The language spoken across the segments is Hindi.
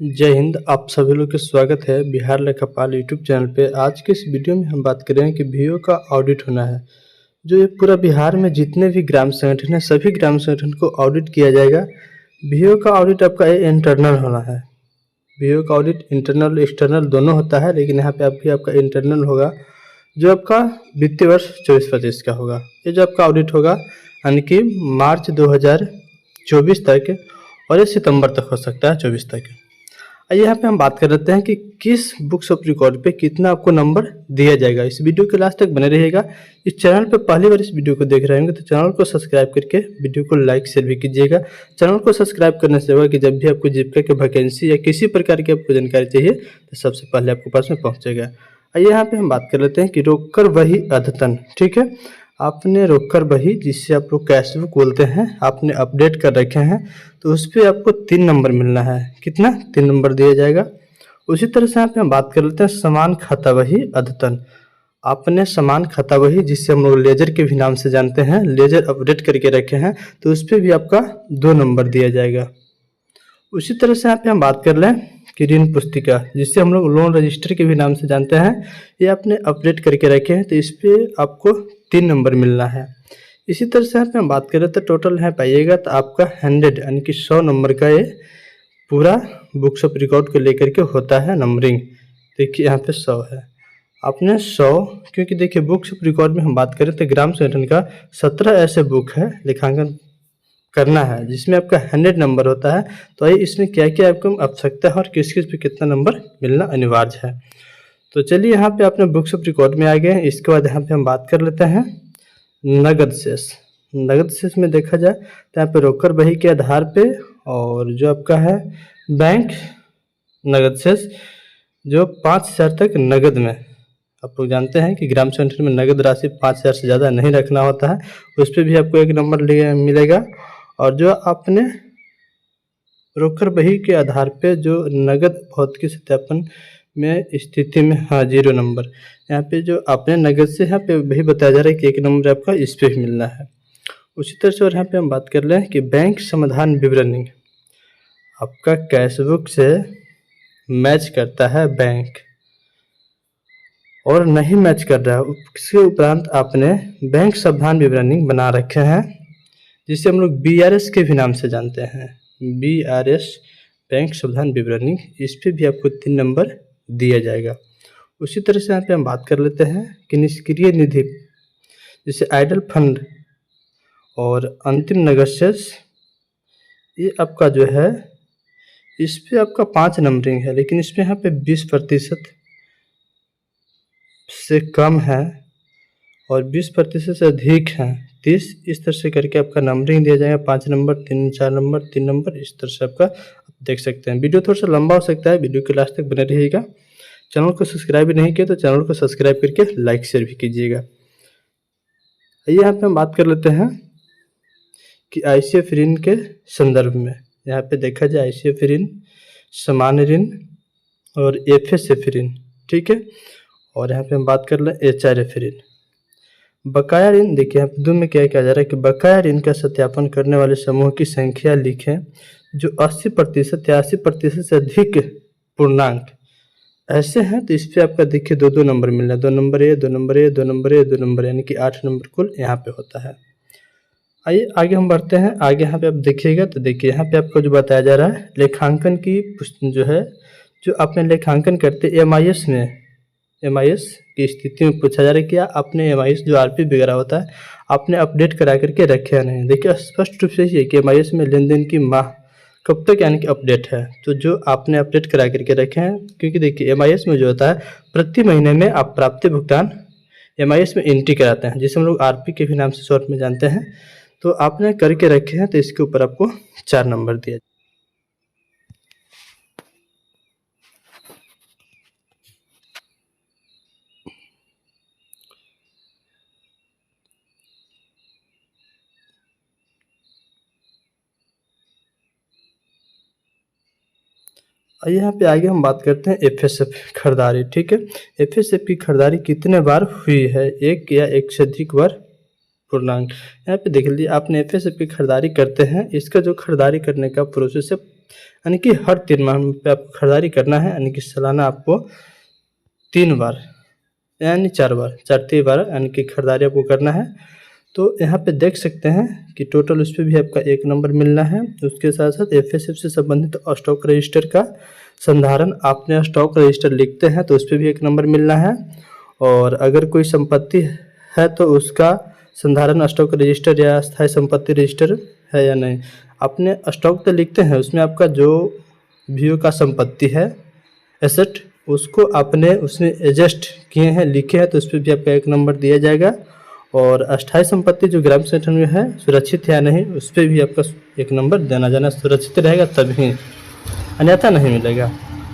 जय हिंद। आप सभी लोग का स्वागत है बिहार लेखापाल यूट्यूब चैनल पे। आज के इस वीडियो में हम बात करेंगे कि बीओ का ऑडिट होना है। जो ये पूरा बिहार में जितने भी ग्राम संगठन है सभी ग्राम संगठन को ऑडिट किया जाएगा। बीओ का ऑडिट आपका इंटरनल होना है। बीओ का ऑडिट इंटरनल एक्सटर्नल दोनों होता है, लेकिन यहाँ पे आपका इंटरनल होगा जो आपका वित्तीय वर्ष 24-25 का होगा। ये जो आपका ऑडिट होगा यानी कि मार्च 2024 तक और ये सितंबर तक हो सकता है 24 तक। यहाँ पे हम बात कर लेते हैं कि किस बुक्स ऑफ रिकॉर्ड पे कितना आपको नंबर दिया जाएगा। इस वीडियो के लास्ट तक बने रहिएगा। इस चैनल पे पहली बार इस वीडियो को देख रहे होंगे तो चैनल को सब्सक्राइब करके वीडियो को लाइक शेयर भी कीजिएगा। चैनल को सब्सक्राइब करने से होगा कि जब भी आपको जीविका की वैकेंसी या किसी प्रकार की आपको जानकारी चाहिए तो सबसे पहले आपके पास में पहुँचेगा। यहाँ पे हम बात कर लेते हैं कि रोककर वही अद्यतन, ठीक है। आपने रोककर वही, जिससे आप लोग कैश बुक बोलते हैं, आपने अपडेट कर रखे हैं तो उस पर आपको 3 नंबर मिलना है। कितना? 3 नंबर दिया जाएगा। उसी तरह से यहाँ पे हम बात कर लेते हैं समान खाता वही अद्यतन। आपने समान खाता वही, जिससे हम लोग लेजर के भी नाम से जानते हैं, लेजर अपडेट करके रखे हैं तो उस पर भी आपका 2 नंबर दिया जाएगा। उसी तरह से यहाँ पे हम बात कर लें कि ऋण पुस्तिका, जिससे हम लोग लोन रजिस्टर के भी नाम से जानते हैं, ये आपने अपडेट करके रखे हैं तो इस पर आपको 3 नंबर मिलना है। इसी तरह से यहाँ पे हम बात करें तो टोटल यहाँ पाइएगा तो आपका 100 यानी कि 100 नंबर का ये पूरा बुक्स ऑफ रिकॉर्ड को लेकर के होता है नंबरिंग। देखिए यहाँ पे 100 है, आपने 100, क्योंकि देखिए बुक्स ऑफ रिकॉर्ड में हम बात करें तो ग्राम संगठन का 17 ऐसे बुक है लेखांकन करना है जिसमें आपका 100 नंबर होता है। तो ये इसमें क्या क्या आपको आवश्यकता है और किस किस पे कितना नंबर मिलना अनिवार्य है। तो चलिए यहाँ पे अपने बुक्स ऑफ रिकॉर्ड में आ गए हैं। इसके बाद यहाँ पे हम बात कर लेते हैं नगद शेष। नगद शेष में देखा जाए तो यहाँ पे रोकड़ बही के आधार पे और जो आपका है बैंक नगद शेष जो 5,000 तक नगद में, आप लोग जानते हैं कि ग्राम संगठन में नगद राशि 5,000 से ज़्यादा नहीं रखना होता है, उस पर भी आपको 1 नंबर मिलेगा। और जो आपने रोकड़ बही के आधार पे जो नगद भौतिक सत्यापन में स्थिति में 0 नंबर। यहाँ पे जो आपने नगद से यहाँ पे वही बताया जा रहा है कि 1 नंबर आपका इस पे मिलना है। उसी तरह से और यहाँ पे हम बात कर लें कि बैंक समाधान विवरणी आपका कैश बुक से मैच करता है बैंक और नहीं मैच कर रहा है, उसके उपरांत आपने बैंक समाधान विवरणी बना रखे हैं जिसे हम लोग BRS के भी नाम से जानते हैं। BRS बैंक समाधान विवरणी, इस पे भी आपको 3 नंबर दिया जाएगा। उसी तरह से यहाँ पे हम बात कर लेते हैं कि निष्क्रिय निधि जैसे आइडल फंड और अंतिम नगद शेष, ये आपका जो है इस पे आपका 5 नंबरिंग है, लेकिन इसमें यहाँ पे 20% से कम है और 20% से अधिक है 30। इस तरह से करके आपका नंबरिंग दिया जाएगा। 5 नंबर, 3, 4 नंबर, 3 नंबर, इस तरह से आपका देख सकते हैं। वीडियो थोड़ा सा लंबा हो सकता है, वीडियो के लास्ट तक बने रहिएगा। चैनल को सब्सक्राइब भी नहीं किया तो चैनल को सब्सक्राइब करके लाइक शेयर भी कीजिएगा। यहाँ पे हम बात कर लेते हैं कि ICF ऋण के संदर्भ में। यहाँ पे देखा जाए ICF ऋण, सामान्य ऋण और FSF ऋण, ठीक है। और यहाँ पे हम बात कर लें HRF ऋण। बकाया ऋण, देखिए यहाँ पे 2 में क्या कहा जा रहा है कि बकाया ऋण का सत्यापन करने वाले समूह की संख्या लिखें जो 80% या 80% से अधिक पूर्णांक ऐसे हैं तो इस पे आपका देखिए 2-2 नंबर मिल रहा है। 2 नंबर ये, 2 नंबर ये, 2 नंबर ये, 2 नंबर, यानी कि 8 नंबर कुल यहाँ पे होता है। आइए आगे हम बढ़ते हैं। आगे यहाँ पे आप देखिएगा तो देखिए यहाँ पे आपको जो बताया जा रहा है लेखांकन की जो है, जो आपने लेखांकन करते MIS में, MIS की स्थिति में पूछा जा रहा है कि आपने MIS जो RP वगैरह होता है आपने अपडेट करा करके रखे या नहीं। देखिए स्पष्ट रूप से ये कि MIS में लेन देन की माह कब तक यानी कि अपडेट है, तो जो आपने अपडेट करा करके रखे हैं, क्योंकि देखिए MIS में जो होता है प्रति महीने में आप प्राप्ति भुगतान MIS में एंट्री कराते हैं, जिसे हम लोग RP के भी नाम से शॉर्ट में जानते हैं। तो आपने करके रखे हैं तो इसके ऊपर आपको 4 नंबर दिया। यहाँ पे आगे हम बात करते हैं FSF खरीदारी, ठीक है। FSF की खरीदारी कितने बार हुई है, 1 या 1 से अधिक बार पूर्णांक। यहाँ पे देख लीजिए आपने FSF की खरीदारी करते हैं, इसका जो खरीदारी करने का प्रोसेस है यानी कि हर 3 माह पे आपको खरीदारी करना है, यानी कि सालाना आपको 3 बार यानी 4 बार 4 बार यानी कि खरीदारी आपको करना है। तो यहाँ पे देख सकते हैं कि टोटल उस पे भी आपका 1 नंबर मिलना है। उसके साथ-साथ एफएसएफ से संबंधित स्टॉक रजिस्टर का संधारण आपने स्टॉक रजिस्टर लिखते हैं तो उस पे भी 1 नंबर मिलना है। और अगर कोई संपत्ति है तो उसका संधारण स्टॉक रजिस्टर या स्थायी संपत्ति रजिस्टर है या नहीं। आपने स्टॉक तो लिखते हैं, उसमें आपका जो वीओ का संपत्ति है एसेट उसको आपने उसमें एडजस्ट किए हैं, लिखे हैं तो उस पे भी आपका 1 नंबर दिया जाएगा। और अस्थायी संपत्ति जो ग्राम संगठन में है सुरक्षित है या नहीं उस पे भी आपका 1 नंबर देना जाना, सुरक्षित रहेगा तभी, अन्यथा नहीं मिलेगा।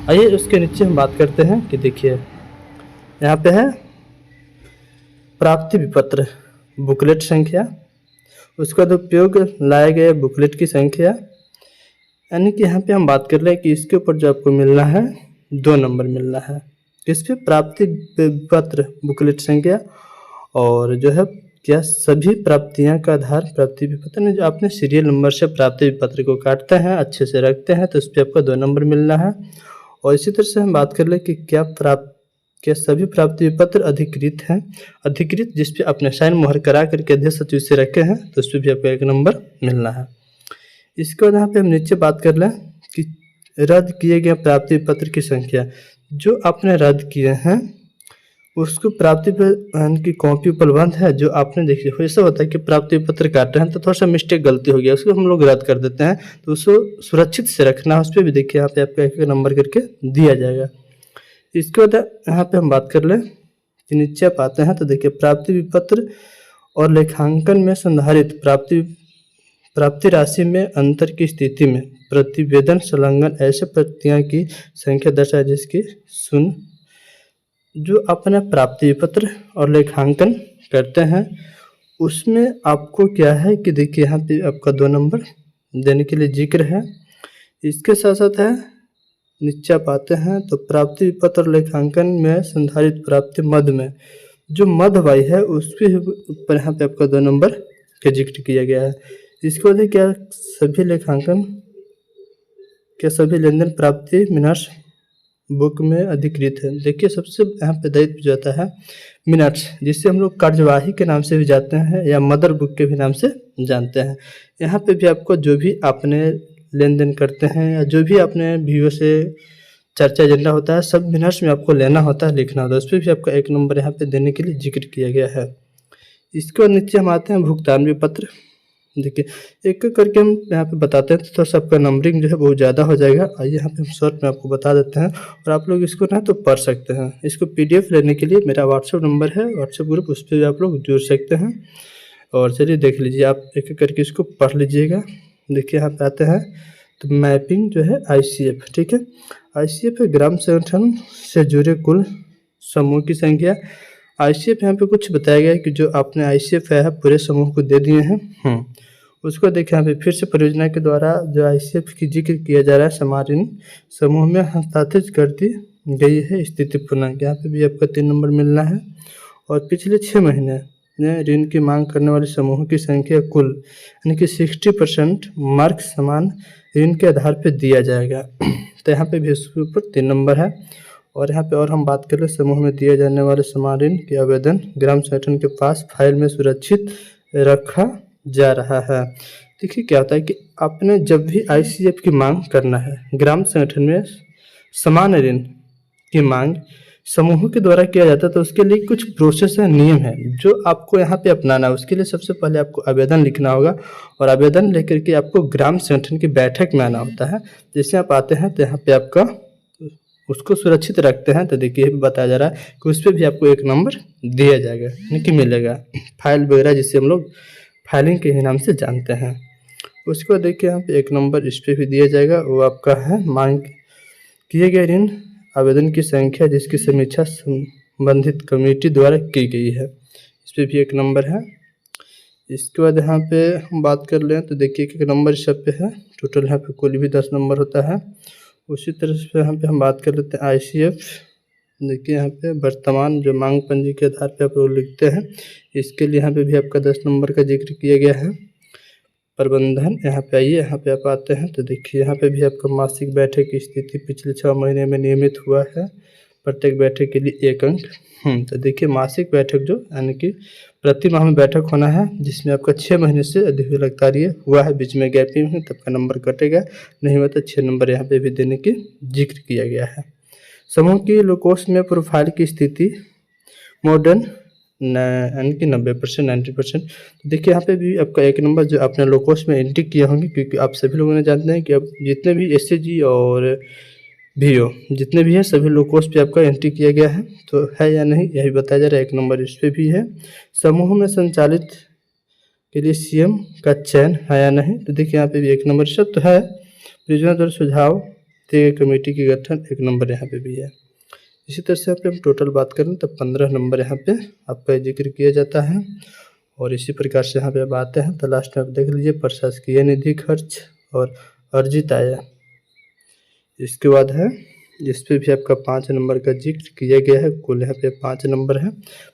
आइए उसके नीचे हम बात करते हैं कि देखिए यहाँ पे है प्राप्ति विपत्र बुकलेट संख्या, उसका उपयोग लाए गए बुकलेट की संख्या, यानी कि यहाँ पे हम बात कर रहे हैं कि इसके ऊपर जो आपको मिलना है 2 नंबर मिलना है। इस पे प्राप्ति पत्र बुकलेट संख्या और जो है क्या सभी प्राप्तियां का आधार प्राप्ति विपत्र में जो आपने सीरियल नंबर से प्राप्ति विपत्र को काटते हैं, अच्छे से रखते हैं तो इस पर आपको 2 नंबर मिलना है। और इसी तरह से हम बात कर ले कि क्या सभी प्राप्ति विपत्र अधिकृत हैं, अधिकृत जिस पे आपने साइन मोहर करा करके अध्यक्ष सचिव से रखे हैं तो उस पर भी आपको 1 नंबर मिलना है। इसके बाद यहाँ पे हम नीचे बात कर लें कि रद्द किए गए प्राप्ति पत्र की संख्या, जो आपने रद्द किए हैं उसको प्राप्ति पत्र की कॉपी उपलब्ध है जो आपने देखी हो। ऐसा होता है कि प्राप्ति पत्र काट रहे हैं तो थोड़ा सा मिस्टेक गलती हो गया उसको हम लोग रद्द कर देते हैं तो उसको सुरक्षित से रखना है, उस पर भी देखिए यहाँ पे आपका 1 नंबर करके दिया जाएगा। इसके बाद यहाँ पे हम बात कर लें कि नीचे आप आते हैं तो देखिए प्राप्ति विपत्र और लेखांकन में संधारित प्राप्ति राशि में अंतर की स्थिति में प्रतिवेदन संलग्न ऐसे प्रतियां की संख्या दर्शाए जिसकी सुन जो अपना प्राप्ति पत्र और लेखांकन करते हैं उसमें आपको क्या है कि देखिए यहाँ पे आपका 2 नंबर देने के लिए जिक्र है। इसके साथ साथ है नीचे आप आते हैं तो प्राप्ति पत्र लेखांकन में संधारित प्राप्ति मद में जो मद वाई है उसके ऊपर यहाँ पे आपका 2 नंबर का जिक्र किया गया है। इसके बाद क्या सभी लेन देन प्राप्ति मिनट्स बुक में अधिकृत है। देखिए सबसे यहाँ पे दायित्व जाता है मिनट्स, जिससे हम लोग कार्यवाही के नाम से भी जाते हैं या मदर बुक के भी नाम से जानते हैं। यहाँ पे भी आपको जो भी आपने लेन देन करते हैं या जो भी आपने वीओ से चर्चा एजेंडा होता है सब मिनट्स में आपको लेना होता है, लिखना होता है, उस पर भी आपका 1 नंबर यहाँ पे देने के लिए जिक्र किया गया है। इसके बाद नीचे हम आते हैं भुगतान विपत्र। देखिए एक एक करके हम यहाँ पे बताते हैं तो थोड़ा सा आपका नंबरिंग जो है बहुत ज़्यादा हो जाएगा। आइए यहाँ पे हम शॉर्ट में आपको बता देते हैं और आप लोग इसको ना तो पढ़ सकते हैं। इसको पीडीएफ लेने के लिए मेरा व्हाट्सएप नंबर है, व्हाट्सएप ग्रुप, उस पर भी आप लोग जुड़ सकते हैं। और चलिए देख लीजिए, आप एक एक करके इसको पढ़ लीजिएगा। देखिए यहाँ पे आते हैं तो मैपिंग जो है आईसीएफ, ठीक है, आईसीएफ है ग्राम संगठन से जुड़े कुल समूह की संख्या। आईसीएफ यहाँ पे कुछ बताया गया है कि जो आपने आईसीएफ है पूरे समूह को दे दिए हैं। उसको देखिए यहाँ पे फिर से परियोजना के द्वारा जो आईसीएफ की जिक्र किया जा रहा है समारीन समूह में हस्तांतरित कर दी गई है स्थिति पूर्णांक, यहाँ पे भी आपका 3 नंबर मिलना है। और पिछले 6 महीने में ऋण की मांग करने वाले समूहों की संख्या कुल यानी कि 60% मार्क समान ऋण के आधार पर दिया जाएगा तो यहाँ पे भी इसके ऊपर 3 नंबर है। और यहाँ पे और हम बात करें समूह में दिए जाने वाले समान ऋण के आवेदन ग्राम संगठन के पास फाइल में सुरक्षित रखा जा रहा है। देखिए क्या होता है कि आपने जब भी आईसीएफ की मांग करना है, ग्राम संगठन में समान ऋण की मांग समूहों के द्वारा किया जाता है तो उसके लिए कुछ प्रोसेस है, नियम है जो आपको यहाँ पे अपनाना है। उसके लिए सबसे पहले आपको आवेदन लिखना होगा और आवेदन लेकर के आपको ग्राम संगठन की बैठक में आना होता है। जैसे आप आते हैं तो यहाँ पे आपका उसको सुरक्षित रखते हैं तो देखिए बताया जा रहा है कि उस पर भी आपको 1 नंबर दिया जाएगा, यानी कि मिलेगा फाइल वगैरह जिससे हम लोग फाइलिंग के ही नाम से जानते हैं। उसके बाद देखिए यहाँ पे 1 नंबर इस पर भी दिया जाएगा, वो आपका है मांग किए गए ऋण आवेदन की संख्या जिसकी समीक्षा संबंधित कमेटी द्वारा की गई है, इस पर भी 1 नंबर है। इसके बाद यहाँ पे हम बात कर लें तो देखिए 1 नंबर इस सब पे है, टोटल यहाँ पे कुल भी 10 नंबर होता है। उसी तरह से यहाँ पे हम बात कर लेते हैं आईसीएफ। देखिए यहाँ पे वर्तमान जो मांग पंजी के आधार पे आप लोग लिखते हैं, इसके लिए यहाँ पे भी आपका 10 नंबर का जिक्र किया गया है। प्रबंधन, यहाँ पे आइए, यहाँ पे आप आते हैं तो देखिए यहाँ पे भी आपका मासिक बैठक की स्थिति पिछले 6 महीने में नियमित हुआ है, प्रत्येक बैठक के लिए 1 अंक। तो देखिए मासिक बैठक जो यानी कि प्रति माह में बैठक होना है, जिसमें आपका 6 महीने से अधिक लगातार ये हुआ है, बीच में गैपिंग है, तब का नंबर कटेगा, नहीं हुआ तो 6 नंबर यहाँ पे भी देने की जिक्र किया गया है। समूह की लोकोष में प्रोफाइल की स्थिति मॉडर्न यानी कि 90%, 90%। तो देखिए यहाँ पे भी आपका 1 नंबर जो आपने लोकोष में एंट्री किया होंगे, क्योंकि आप सभी लोगों ने जानते हैं कि अब जितने भी एसएचजी और वीओ जितने भी हैं सभी लोकोष पे आपका एंट्री किया गया है, तो है या नहीं यही बताया जा रहा है। 1 नंबर इस पर भी है। समूह में संचालित के लिए सीएम का चयन है या नहीं, तो देखिए यहाँ पे भी 1 नंबर सब तो है। परियोजना द्वारा सुझाव दिए गए कमेटी की गठन, 1 नंबर यहाँ पे भी है। इसी तरह से यहाँ पे हम टोटल बात करें तो 15 नंबर यहाँ पे आपका जिक्र किया जाता है। और इसी प्रकार से यहाँ पे अब आते हैं तो लास्ट में आप देख लीजिए प्रशासकीय निधि खर्च और अर्जित आय। इसके बाद है जिस पे भी आपका 5 नंबर का जिक्र किया गया है, कुल यहाँ पे 5 नंबर है।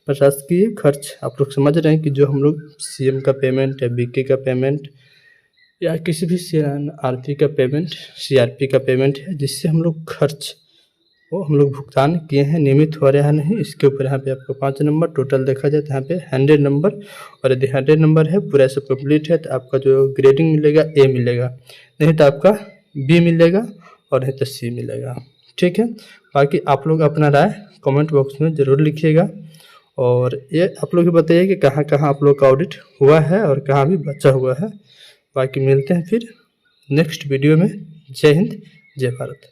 प्रशासकीय खर्च आप लोग समझ रहे हैं कि जो हम लोग सीएम का पेमेंट या बीके का पेमेंट या किसी भी आरपी का पेमेंट, सीआरपी का पेमेंट है, जिससे हम लोग खर्च वो हम लोग भुगतान किए हैं, नियमित हो रहा है नहीं, इसके ऊपर यहाँ पे आपका 5 नंबर। टोटल देखा जाए तो यहाँ पे 100 नंबर, और यदि 100 नंबर है पूरा सब कंप्लीट है तो आपका जो ग्रेडिंग मिलेगा ए मिलेगा, नहीं तो आपका बी मिलेगा और नहीं तो सी मिलेगा। ठीक है, बाकी आप लोग अपना राय कमेंट बॉक्स में ज़रूर लिखिएगा, और ये आप लोग बताइए कि कहाँ कहाँ आप लोग का ऑडिट हुआ है और कहाँ भी बचा हुआ है। बाकी मिलते हैं फिर नेक्स्ट वीडियो में। जय हिंद, जय भारत।